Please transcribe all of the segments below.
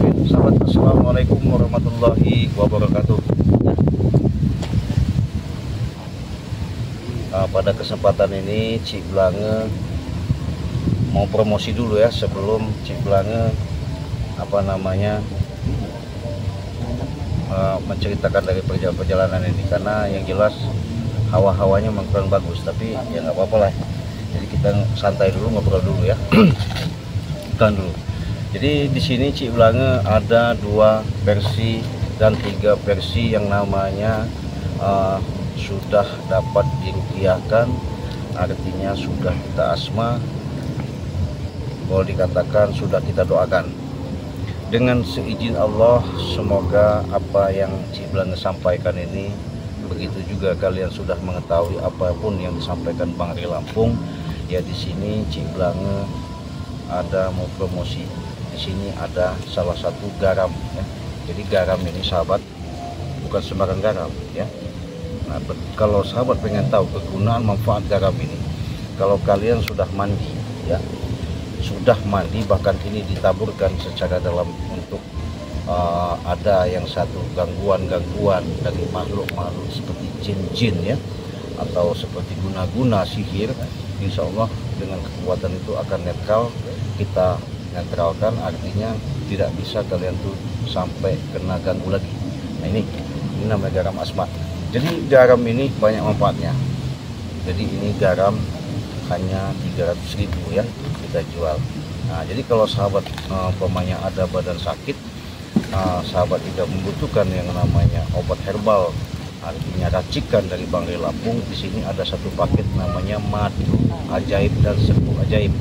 Sahabat, assalamualaikum warahmatullahi wabarakatuh. Pada kesempatan ini Cik Blange mau promosi dulu ya, sebelum Cik Blange menceritakan dari perjalanan ini, karena yang jelas hawa-hawanya memang kurang bagus, tapi ya nggak apa-apa lah. Jadi kita santai dulu, ngobrol dulu ya. Tahan dulu. Jadi di sini Cik Blange ada 2 versi dan 3 versi yang namanya sudah dapat diruqyahkan, artinya sudah kita asma, boleh dikatakan sudah kita doakan. Dengan seizin Allah, semoga apa yang Cik Blange sampaikan ini, begitu juga kalian sudah mengetahui apapun yang disampaikan Bang Ri Lampung. Ya, di sini Cik Blange ada mau promosi. Di sini ada salah satu garam ya. Jadi garam ini sahabat bukan sembarang garam ya. Nah, kalau sahabat pengen tahu kegunaan manfaat garam ini, kalau kalian sudah mandi ya, sudah mandi, bahkan ini ditaburkan secara dalam untuk ada yang satu gangguan-gangguan dari makhluk-makhluk seperti jin-jin ya, atau seperti guna-guna sihir, insya Allah dengan kekuatan itu akan netral, kita netralkan, artinya tidak bisa kalian tuh sampai kena ganggu lagi. Nah, ini namanya garam asma. Jadi garam ini banyak manfaatnya. Jadi ini garam hanya 300.000 ya kita jual. Nah, jadi kalau sahabat pemanya ada badan sakit, sahabat tidak membutuhkan yang namanya obat herbal, artinya racikan dari Bang Ri Lampung, di sini ada satu paket namanya madu ajaib dan serbuk ajaib,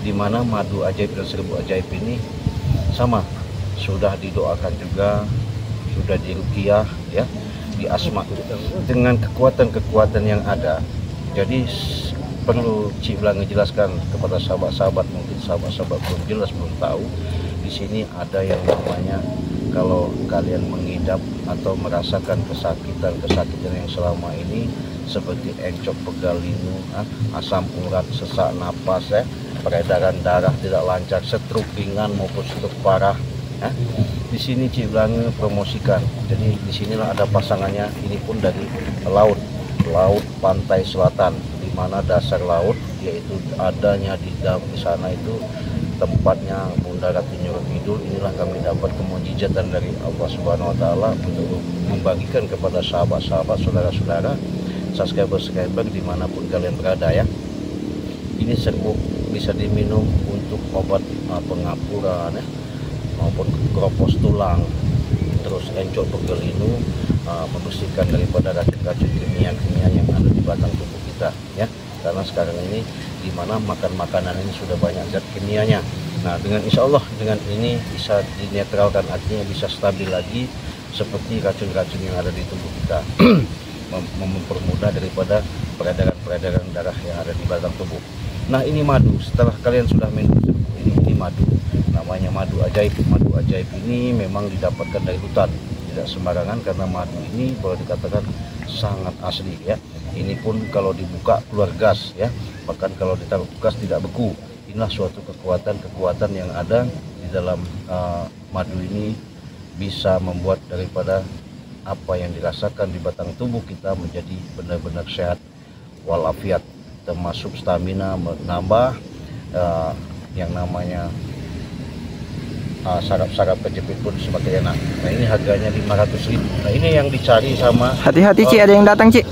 di mana madu ajaib dan serbuk ajaib ini sama, sudah didoakan juga, sudah diruqyah ya, di asma dengan kekuatan-kekuatan yang ada. Jadi perlu Cik Blange jelaskan kepada sahabat-sahabat, mungkin sahabat-sahabat belum jelas, belum tahu. Di sini ada yang namanya, kalau kalian mengidap atau merasakan kesakitan yang selama ini seperti encok, pegal linu, asam urat, sesak napas ya, peredaran darah tidak lancar, stroke ringan maupun stroke parah ya. Di sini Cik Blange promosikan. Jadi disinilah ada pasangannya. Ini pun dari laut pantai selatan, di mana dasar laut, yaitu adanya di sana itu tempatnya Bunda Ratu Nyoro Kidul. Inilah kami dapat kemujizatan dari Allah Subhanahu Wa Taala untuk membagikan kepada sahabat-sahabat, saudara-saudara, subscriber dimanapun kalian berada ya. Ini serbuk bisa diminum untuk obat pengapuran ya, maupun keropos tulang, terus encok, pegel linu, membersihkan daripada racun-racun kimia yang ada di batang tubuh kita ya. Karena sekarang ini di mana makan makanan ini sudah banyak zat kimianya. Nah, dengan insya Allah dengan ini bisa dinetralkan, artinya bisa stabil lagi seperti racun-racun yang ada di tubuh kita. Mempermudah daripada peredaran darah yang ada di batang tubuh. Nah, ini madu. Setelah kalian sudah minum ini madu, namanya madu ajaib. Madu ajaib ini memang didapatkan dari hutan, tidak sembarangan, karena madu ini boleh dikatakan sangat asli ya. Ini pun kalau dibuka keluar gas ya, bahkan kalau ditaruh gas tidak beku. Inilah suatu kekuatan yang ada di dalam madu ini, bisa membuat daripada apa yang dirasakan di batang tubuh kita menjadi benar-benar sehat walafiat, termasuk stamina menambah, yang namanya saraf-saraf kejepit pun semakin enak. Nah, ini harganya 500.000. Nah, ini yang dicari sama, hati-hati Cik, ada yang datang Cik.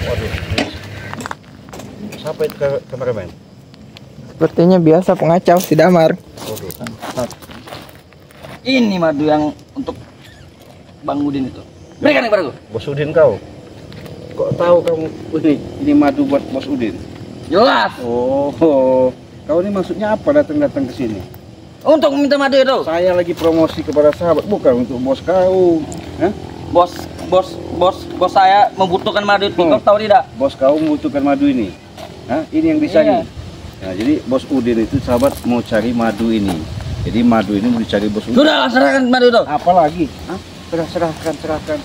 Waduh, siapa itu kameramen? Sepertinya biasa pengacau si Damar. Waduh. Ini madu yang untuk Bang Udin itu. Berikan kepada aku. Bos Udin kau? Kok tahu kamu ini madu buat Bos Udin? Jelas. Oh, kau ini maksudnya apa datang ke sini? Untuk meminta madu itu. Saya lagi promosi kepada sahabat, bukan untuk bos kau. Hah? Bos saya membutuhkan madu itu. Kau tahu tidak? Bos kau membutuhkan madu ini. Hah? Ini yang dicari. Iya. Nah, jadi Bos Udin itu sahabat mau cari madu ini. Jadi madu ini mau dicari Bos Udin. Sudah, serahkan madu itu. Apalagi? Hah? serahkan.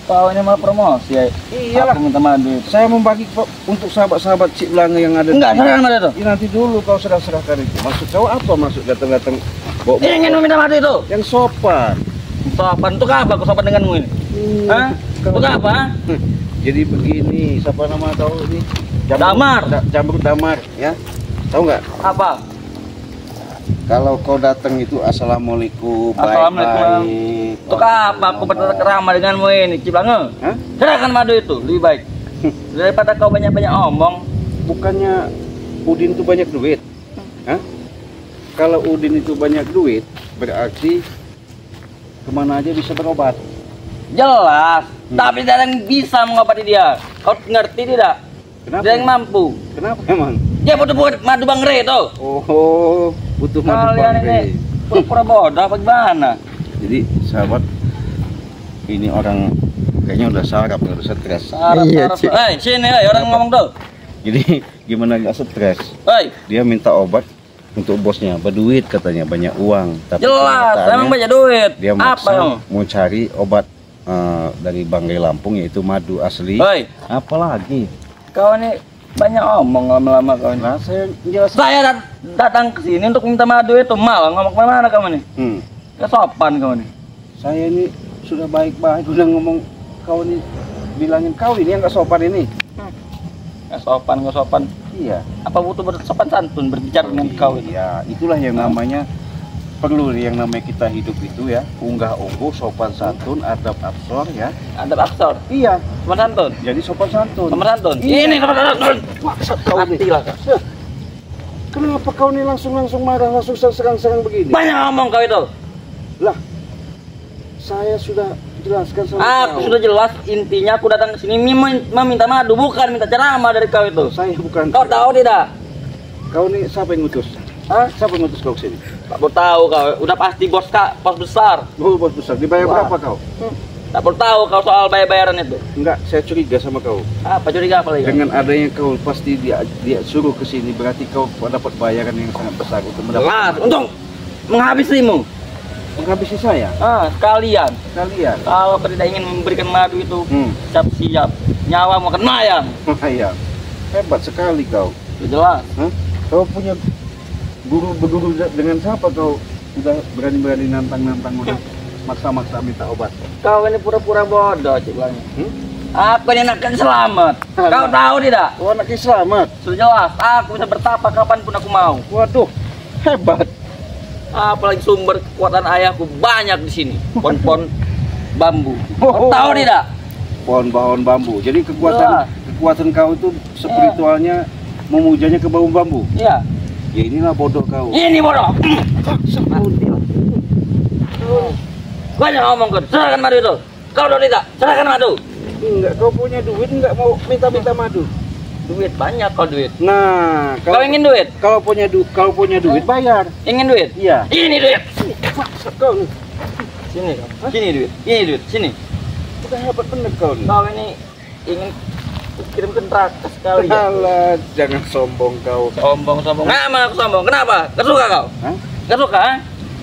Kau ini malah promosi ya. Iyalah. Aku minta madu. Saya membagi untuk sahabat-sahabat Cik Blanga yang ada. Enggak, di sini. serahkan madu itu. Ya, nanti dulu kau serahkan itu. Maksud kau apa? Maksud datang-datang bawa Ingin meminta madu itu. yang sopan. Sopan untuk apa? Aku sopan denganmu ini. Hah? Untuk apa? Jadi begini, siapa nama kau ini? Damar. Jamrut Damar, ya. Tahu nggak? Apa? Kalau kau datang itu assalamualaikum, Assalamualaikum. baik-baik. Untuk apa? Aku berkerama denganmu ini, Ciblange. Hah? Serahkan madu itu, lebih baik. Daripada kau banyak-banyak omong. Bukannya Udin itu banyak duit? Hah? Kalau Udin itu banyak duit, berarti kemana aja bisa berobat. Jelas. Tapi tidak ada yang bisa mengobati dia. Kau ngerti tidak? Kenapa? Dia yang mampu. Kenapa emang? Dia butuh madu bangre itu. Oh, butuh madu Kalian ini bangre. pura-pura bodoh apa gimana? Jadi sahabat, ini orang kayaknya udah sarap, udah stres. Iya, Cik. Sini, orang ngomong tuh. Jadi gimana nggak stres? Hei, Dia minta obat untuk bosnya, berduit katanya, banyak uang. Tapi jelas, kenyataannya emang banyak duit. dia Apa maksa yang? mau cari obat dari Banggai Lampung, yaitu madu asli. Hei, Apalagi? kau ini banyak omong lama-lama kau ini. Nah, saya jelas. Saya datang ke sini untuk minta madu itu, malah ngomong kemana kamu nih? Kesopan kau nih. Saya ini sudah baik-baik, udah ngomong kau ini, bilangin kau ini yang nggak sopan ini. Nggak sopan. Iya. Apa butuh bersopan santun berbicara dengan kau ini? Iya, itulah yang namanya perlu, yang namanya kita hidup itu ya, unggah ungguh, sopan santun, adab absor ya. Ada aksor, Iya, sopan santun. jadi sopan santun. Sopan santun. Iya. Ini sopan santun. Maksud kau nih. Matilah kau. Kenapa kau nih langsung marah, langsung serang-serang begini? Banyak ngomong kau itu. Lah, saya sudah jelaskan sama Aku kau. sudah jelas, intinya aku datang ke sini meminta madu, bukan minta ceramah dari kau itu. Saya bukan. Kau tahu tidak? Kau nih siapa yang ngutus? Hah? Siapa yang ngutus kau ke sini? Tak perlu tahu kau, udah pasti bos bos besar. Oh, bos besar. Dibayar Wah. berapa kau? Tak perlu tahu kau soal bayar-bayaran itu. Enggak, saya curiga sama kau. Apa curiga apa lagi? Dengan adanya kau pasti dia suruh ke sini, berarti kau dapat bayaran yang sangat besar untuk Jelas, mendapatkan untuk menghabisimu. menghabisi saya. Sekalian. Kalian. Kalau kau tidak ingin memberikan madu itu, siap-siap. Nyawa mau akan melayang. Ayam. Hebat sekali kau. Sudah jelas. Hah? Kau punya guru dengan siapa kau udah berani-berani nantang-nantang, udah maksa-maksa minta obat? Kau ini pura-pura bodoh, Cik Bang. Hmm? Aku ini anak selamat. Kau tahu tidak? Oh, anaknya selamat. Sudah jelas, aku bisa bertapa kapanpun aku mau. Waduh, hebat. Apalagi sumber kekuatan ayahku banyak di sini. Pohon-pohon bambu. Oh. Kau tahu tidak? Pohon-pohon bambu. Jadi Jelas. kekuatan kau itu spiritualnya memujanya ke bau bambu. Iya. Ya inilah bodoh kau. Ini bodoh. Banyak ngomong kau. Serahkan madu itu. Kau tahu tidak? Serahkan madu. Enggak, kau punya duit enggak mau minta madu. Duit banyak kau duit. Nah, Kau ingin duit? kalau punya duit bayar. Ingin duit? Iya. Ini duit. Maksud kau nih. Sini kau. Sini duit. Ini duit. Sini. Udah hebat bener kau nih. Kau ini ingin kirim ke neraka sekali ya. Alah, jangan sombong kau. Sombong. Nggak aku sombong. Kenapa? Gak suka kau? Hah? Gak suka?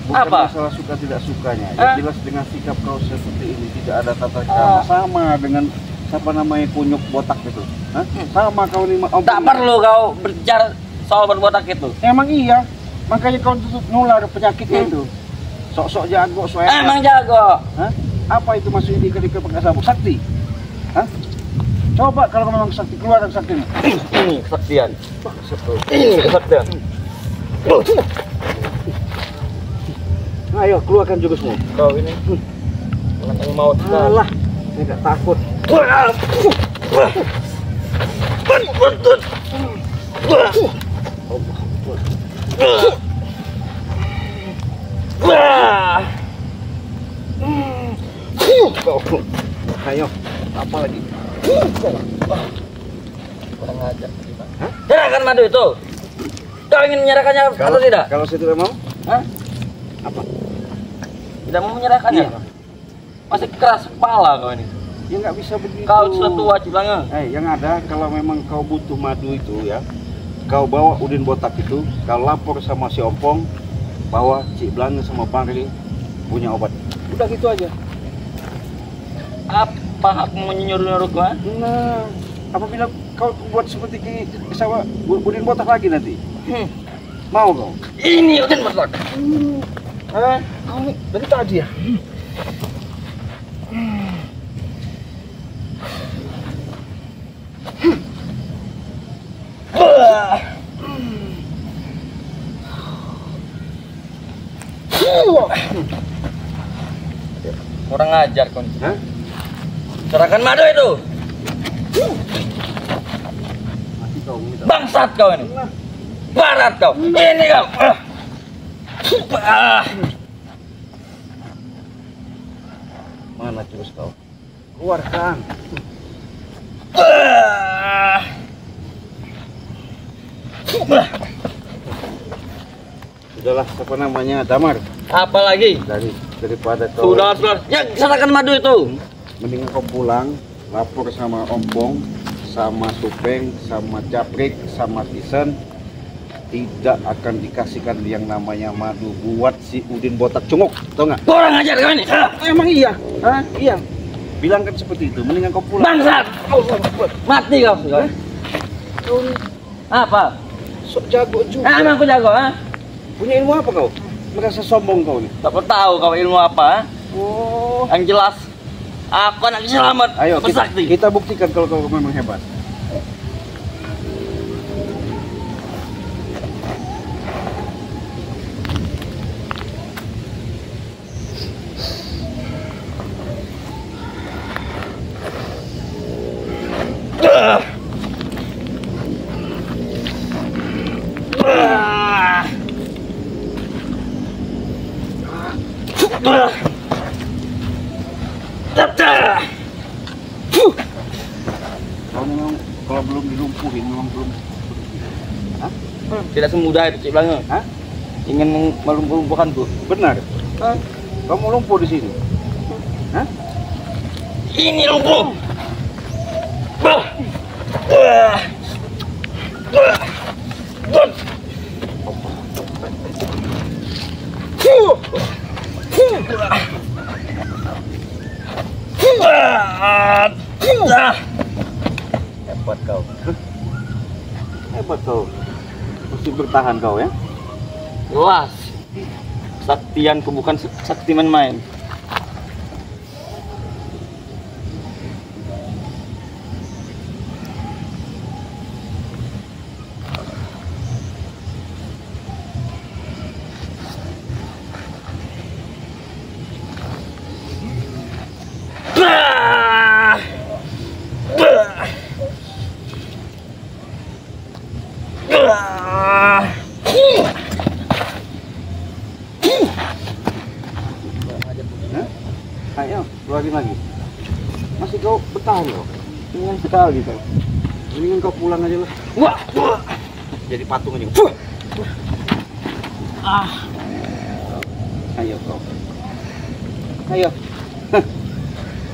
Bukan Apa? masalah suka tidak sukanya. Hah? Ya, jelas dengan sikap kau seperti ini tidak ada tata krama, sama dengan siapa namanya kunyuk botak itu. Hah? Sama kau nih. Tak perlu kau berbicara soal berbotak itu. Emang iya. Makanya kau tutup nular penyakitnya itu. Sok-sok jago, sok hebat. Emang jago. Hah? Apa itu maksudnya dikit-dikit pakai sabuk? Sakti? Hah? Coba kalau memang sakti, keluar dari saktinya. Ini kesaktian. Ini kesaktian. Ayo, keluarkan jurusmu. Kau ini orang yang mau kita. Alah, saya nggak takut. Ayo, apa lagi? Kurang ajar. Serahkan madu itu. Kau ingin menyerahkannya atau tidak? Kalau saya tidak mau, Hah? apa? Tidak mau menyerahkannya? Iya. Masih keras kepala kau ini. Ya nggak bisa begitu. Kau sudah tua Ciblanga. Yang ada kalau memang kau butuh madu itu ya, kau bawa Udin botak itu, kau lapor sama si Ompong bahwa Cik Blanga sama Bang Ri punya obat. Udah gitu aja. Apa aku menyuruh-nyuruh kau? Nah, apabila kau buat seperti sama Udin Botak lagi nanti, mau kau? Ini Udin Botak. Kamu dari tadi ya? Kurang ajar kau. Hah? Serahkan madu itu. Mati kau minta. Bangsat kau ini. Barat kau. Ini kau. Mana jurus kau? Keluarkan. Sudahlah, siapa namanya Damar? Apa lagi? Daripada kau Sudah. Ya, serahkan madu itu. mendingan kau pulang, lapor sama Om Bong, sama Supeng, sama Caprik, sama Tisen, tidak akan dikasihkan yang namanya madu buat si Udin Botak Cunguk, tau nggak? Kurang ajar kau ini. Emang iya? Hah? Iya. Bilang kan seperti itu, mendingan kau pulang. Bangsat. Mati kau. Kau ini Apa? sok jago juga. Emang aku jago, ha? Punya ilmu apa kau? Merasa sombong kau nih. Tak tahu kau ilmu apa, ha? Oh. Yang jelas, aku anak selamat. Ayo Pesakti. kita buktikan kalau kau memang hebat. Kau memang kalau belum dilumpuhin memang belum. Hah? Tidak semudah itu, Cik Blange. Hah? Ingin melumpuhkanku. Benar. Kamu lumpuh di sini. Hah? Ini lumpuh. Hebat kau. Hebat kau. Mesti bertahan kau ya. Jelas. Saktianku bukan sakti main-main. Hah? Ayo, keluarin lagi. Masih kau bertahan loh. Mendingan sekali kau. Mendingan kau pulang aja lah. Wah. Jadi patung aja. Ayo kau. Ayo. Hah.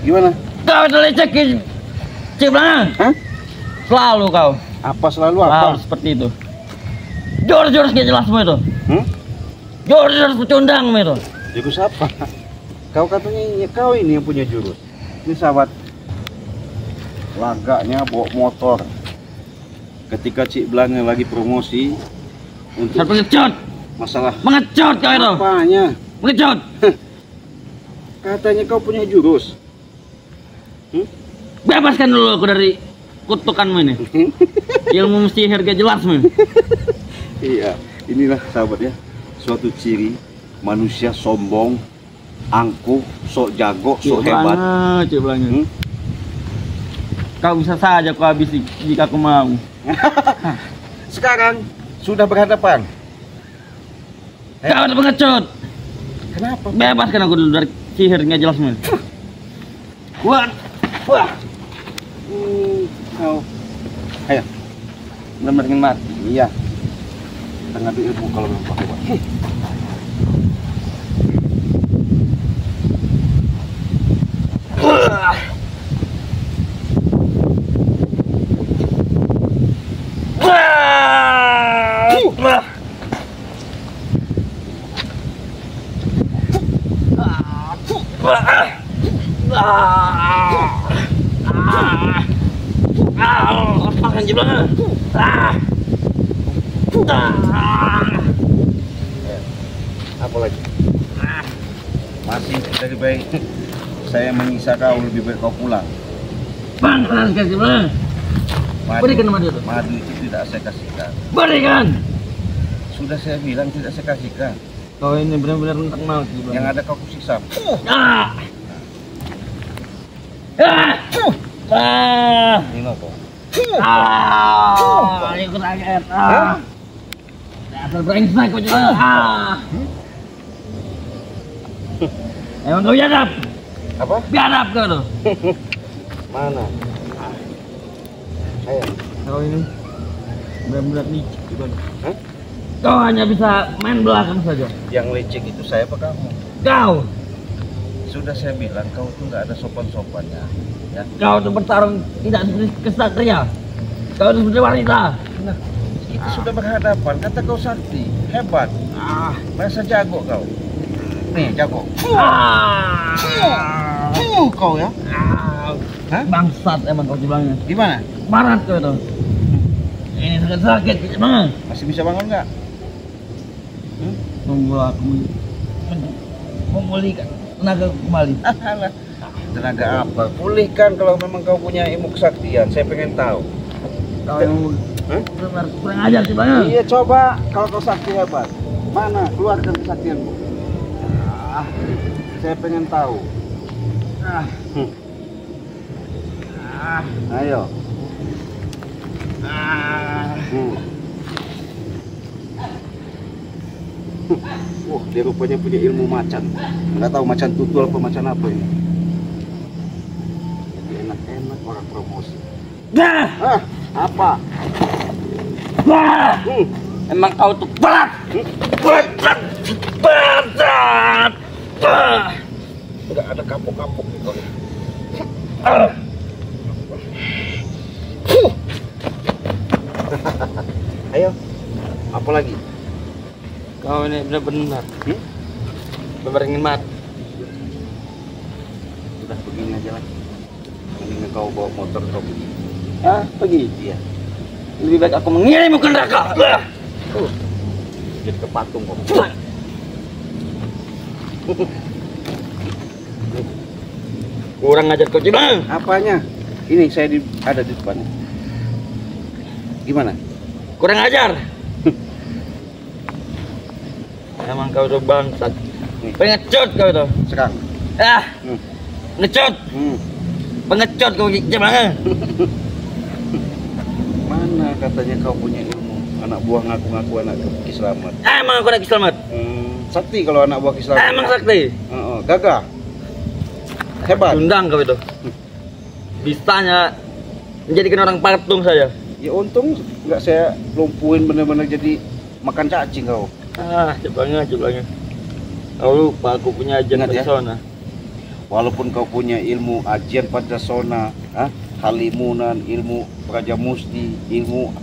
Gimana? Kau terlecek, Cik Blange. Hah? Selalu kau. Apa selalu Selalu apa? seperti itu. Jurus-jurus gak jelas semua itu. Jurus-jurus pecundang semua itu. Jurus apa? Kau katanya kau ini yang punya jurus. Ini sahabat. Lagaknya bawa motor. Ketika Cik Blange lagi promosi untuk Saya pengecut. masalah Mengecut kau itu. apanya? Mengecut. Katanya kau punya jurus. Bebaskan dulu aku dari kutukanmu ini. Ilmu mesti harga jelas semua. Iya, inilah sahabat ya, suatu ciri manusia sombong, angkuh, sok jago, sok hebat. Cik Blange. Kau bisa saja kau habisi jika aku mau. Sekarang sudah berhadapan. Kau udah pengecut. Kenapa? Bebaskan aku dulu dari sihir nggak jelas semua. Wah. Wah. Kau. Ayo. Benar-benar ingin mati. Iya. Kita ngambil ilmu kalau memang pakai hebat. Makan jeblang. Apa lagi? Masih lebih baik saya menyiksa kau, lebih baik kau pulang. Bang, kasih jeblang. Berikan nama dia tuh. Madu itu tidak saya kasihkan. Berikan. Sudah saya bilang tidak saya kasihkan. Kau ini benar-benar tentang mau jeblang. Yang ada kau kusiksa. Ini mau kau. Ini aku sakit. Dasar brengsek kau juga. Emang kau biadab? Apa? Biadab kau tuh. Mana? Ayo. Kau ini benar-benar licik juga. Hah? Kau hanya bisa main belakang saja. Yang licik itu saya apa kamu? Kau, Sudah saya bilang kau itu nggak ada sopan-sopannya. Ya. kau tuh bertarung tidak seperti kesatria. Kau tuh seperti wanita. Nah, kita sudah berhadapan. Kata kau sakti, hebat. Masa jago kau? Nih jago. Kau ya? Hah? Bangsat emang kau bilangnya. Gimana? Barat kau tuh. Ini sakit-sakit gimana? Masih bisa bangun nggak? Tunggu aku memulihkan tenaga kembali. Alah, tenaga apa? Pulihkan kalau memang kau punya ilmu kesaktian. Saya pengen tahu. Kau yang Hah? kurang ajar sih banyak. Iya, coba kalau kau sakti hebat. Mana? Keluarkan kesaktianmu. Saya pengen tahu. Ayo. Dia rupanya punya ilmu macan. Nggak tahu macan tutul apa macan apa ini. Jadi enak-enak orang promosi. Apa? Emang kau tuh berat. Berat. Nggak ada kapok-kapok gitu. Ayo. Apa lagi? Kau ini benar-benar. Benar ingin mati. Udah begini aja lah. Mendingan kau bawa motor kau pergi. Pergi. Iya. Lebih baik aku mengirimmu ke neraka. Jadi kepatung kok. Kurang ajar kau Bang. Apanya? Ini saya ada di depan. Gimana? Kurang ajar. Emang kau tuh bangsat. Pengecut kau tuh. Sekarang. Ngecut. Pengecut kau Bang. Mana katanya kau punya ilmu? Anak buah ngaku-ngaku anak Ki Slamet. Emang aku anak Ki Slamet. Sakti kalau anak buah Ki Slamet. Emang sakti. Gagah. Hebat. Undang kau itu. Bisanya menjadikan orang patung saya. Ya untung nggak saya lumpuhin bener-bener jadi makan cacing kau. Coba kau lupa aku punya ajian Ingat ya? persona. Walaupun kau punya ilmu ajian Pancasona, Halimunan, ilmu Praja Musti, ilmu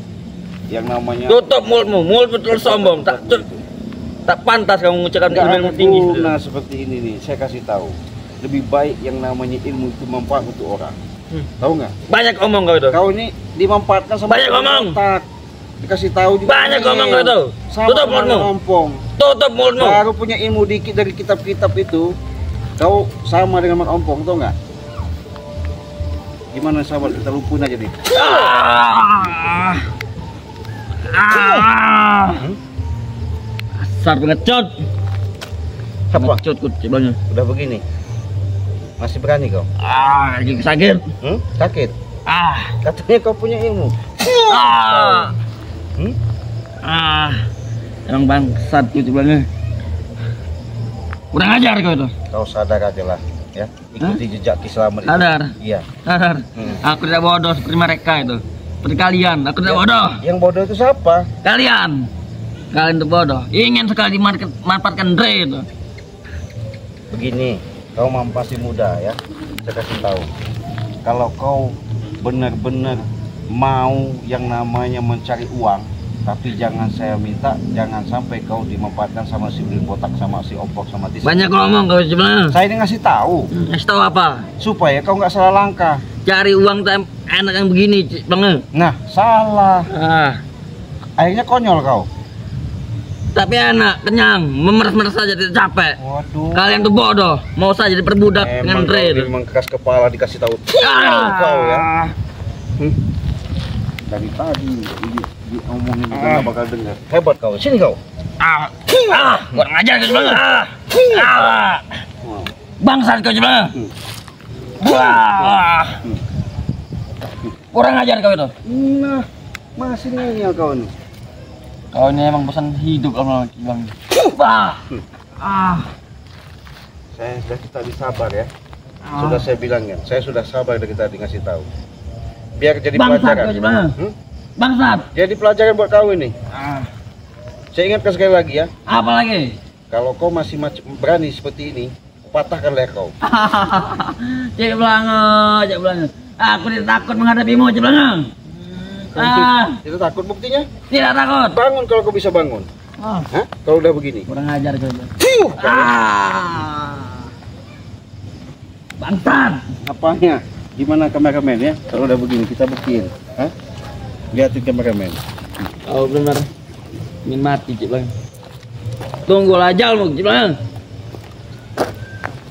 yang namanya Tutup mulutmu, mulut betul sombong. Tak pantas kamu mengucapkan nggak ada ilmu tinggi. guna seperti ini nih. Saya kasih tahu, lebih baik yang namanya ilmu itu manfaat untuk orang. Tahu nggak? Banyak omong kau itu. Kau ini dimanfaatkan sama Banyak ngomong. otak. Dikasih tahu juga. Banyak omong kau itu. Tutup mulutmu. Ompong. Tutup mulutmu. Baru punya ilmu dikit dari kitab-kitab itu. Kau sama dengan Mak Ompong, tau nggak? Gimana sahabat, kita lumpuhin aja nih. Asar pengecut. Pengecut kucingnya. Udah begini. Masih berani kau? Lagi sakit. Sakit? Katanya kau punya ilmu. Emang bangsat kucingnya. Kurang ajar kau itu. Kau sadar aja lah, ya. Ikuti jejak Ki Slamet itu. Sadar. Iya. Sadar. Aku tidak bodoh seperti mereka itu. Seperti kalian. Aku tidak bodoh. Yang bodoh itu siapa? Kalian itu bodoh. Ingin sekali dimanfaatkan Dre itu. Begini, kau masih muda ya. Saya kasih tahu. Kalau kau benar-benar mau yang namanya mencari uang, Tapi jangan saya minta, jangan sampai kau dimanfaatkan sama si Udin botak, sama si Ompong, sama Tis. Banyak ngomong kau sebenarnya. Saya ini ngasih tahu Kasih tahu apa? supaya kau nggak salah langkah. Cari uang time enak yang begini, Bang. Nah, salah. Ah, Akhirnya konyol kau. tapi enak, kenyang, memeras-meras saja tidak capek. Waduh. Kalian tuh bodoh, mau saja diperbudak dengan Emang kau real. memang keras kepala dikasih tahu. Kau ya. Dari tadi diomongin juga nggak bakal dengar. Hebat kau. Sini kau. Kurang ajar kau Bang. Wow. Bangsat kau Bang. Wah. Kurang ajar kau itu. Nah, masih ngeyel kau nih. Kau ini emang pesan hidup Bang. Wah. Saya kita sabar ya. Sudah saya bilang kan, saya sudah sabar dari tadi ngasih tahu. Biar jadi Bangsat pelajaran. kau Bang. Bangsat. Jadi pelajaran buat kau ini. Saya ingatkan sekali lagi ya, Apa lagi? kalau kau masih berani seperti ini, patahkan leher kau. Cik Belanga. Aku tidak takut menghadapimu, Cik Belanga. Tidak takut buktinya? Tidak takut. Bangun kalau kau bisa bangun. Hah? Kalau udah begini. Kurang ajar kau Bang. Fiuh! Bangsat. Apanya? Gimana kameramen ya? Kalau udah begini kita buktiin. Hah? Lihatin kameramen. Oh benar. Ingin mati Cik Bang. Tunggu ajalmu Cik Bang.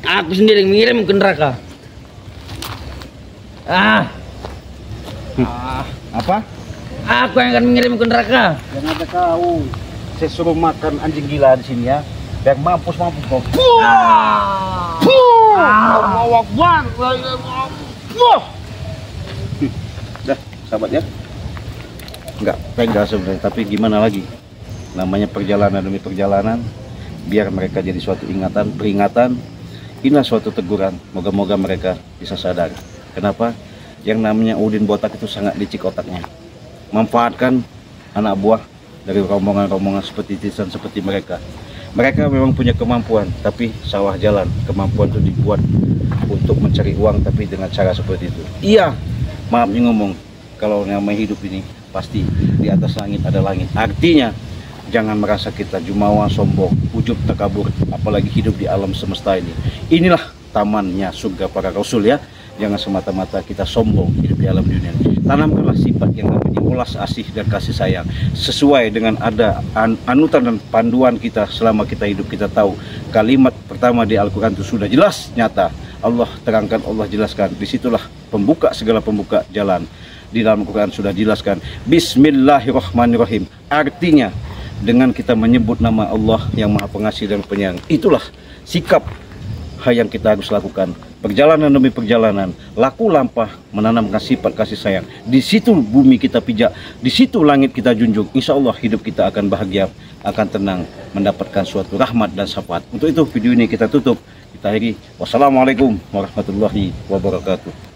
Aku sendiri mengirim ke neraka. Apa? Aku yang akan mengirim ke neraka. Yang ada kau. Saya suruh makan anjing gila di sini ya. Biar mampus kau. Dah, sahabat ya. Enggak tega sebenarnya, tapi gimana lagi? Namanya perjalanan demi perjalanan. Biar mereka jadi suatu peringatan. Inilah suatu teguran. Moga-moga mereka bisa sadar. Kenapa? Yang namanya Udin botak itu sangat licik otaknya. Manfaatkan anak buah dari rombongan-rombongan seperti Tisan, seperti mereka. Mereka memang punya kemampuan, tapi sawah jalan. Kemampuan itu dibuat untuk mencari uang, tapi dengan cara seperti itu. Iya, maaf nih ngomong, kalau namanya hidup ini pasti di atas langit ada langit. Artinya jangan merasa kita jumawa, sombong, ujub, takabur, apalagi hidup di alam semesta ini. Inilah tamannya surga para rasul ya. Jangan semata-mata kita sombong hidup di alam dunia. Tanamkanlah sifat yang namanya ulas asih dan kasih sayang sesuai dengan ada anutan dan panduan kita selama kita hidup. Kita tahu kalimat pertama di Al-Quran itu sudah jelas nyata. Allah terangkan, Allah jelaskan. Disitulah pembuka segala pembuka jalan. Di dalam Al-Quran sudah jelaskan Bismillahirrahmanirrahim. Artinya dengan kita menyebut nama Allah yang Maha Pengasih dan Penyayang, itulah sikap yang kita harus lakukan. Perjalanan demi perjalanan, laku lampah menanamkan sifat kasih sayang. Di situ bumi kita pijak, di situ langit kita junjung. Insya Allah hidup kita akan bahagia, akan tenang, mendapatkan suatu rahmat dan syafaat. Untuk itu video ini kita tutup, kita akhiri. Wassalamualaikum warahmatullahi wabarakatuh.